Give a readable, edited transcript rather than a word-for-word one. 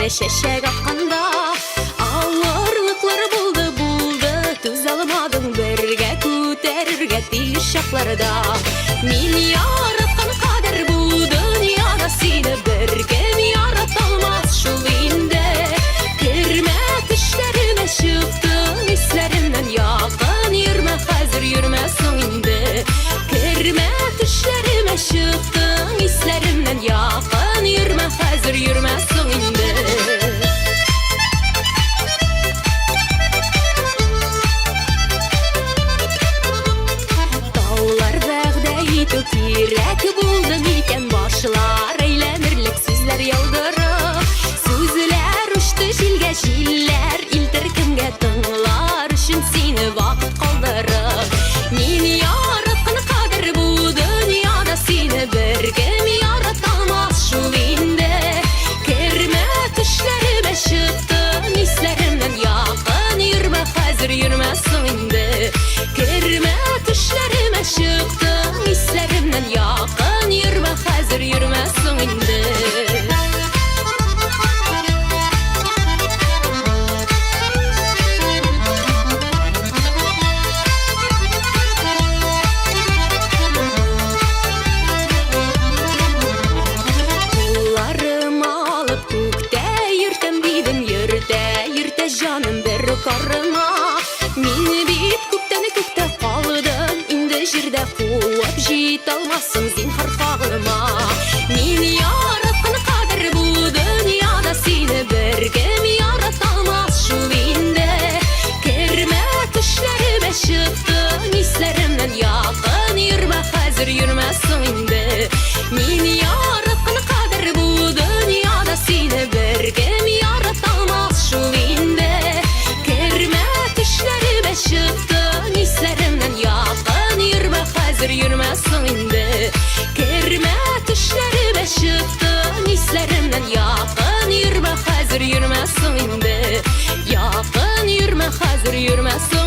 Şeşek akanda ağırlıklar buldu tuz almadın birge küterge dişaklarda milyar atkan kader bu dünyada seni birge mi yaratalmaz şu inde kirmet işlerine çıktın hislerimden yakın yürüme hazır yürüme soninde kirmet işlerime çıktın hislerimden yakın yürüme hazır yürüme soninde. Kirek buldum iken başlar eylemirlik sözler yaldırıp sözler uçtu şilge şiller iltirkimge tınlar üçün seni vakit kaldırıp men yaratkan kader bu dünyada seni birgem yaratalmaz şu inde kirmet işlerime çıktın hislerimden yakın yürüme hazır yürüme soninde kirmet işlerime çıktın hislerimden yakın yürüme hazır yürüme soninde. Kollarımı alıp kökte yürtem dedim yürte canım bir karıma men bit kökte kaldım indi jirde kuvvet jit almasın zinhar fağlıma men yaratkan kader bu dünyada seni birgem yaratalmaz şu inde kirmet işlerime çıktın hislerimden yakın yürüme hazır yürüme soninde men yaratkan kader bu dünyada seni birgem yaratalmaz şu inde kirmet işlerime çıktın hislerimden yakın yürüme hazır yürüme soninde kirmet işlerime çıktın hislerimden yakın yürüme hazır yürüme soninde yakın yürüme hazır yürüme soninde.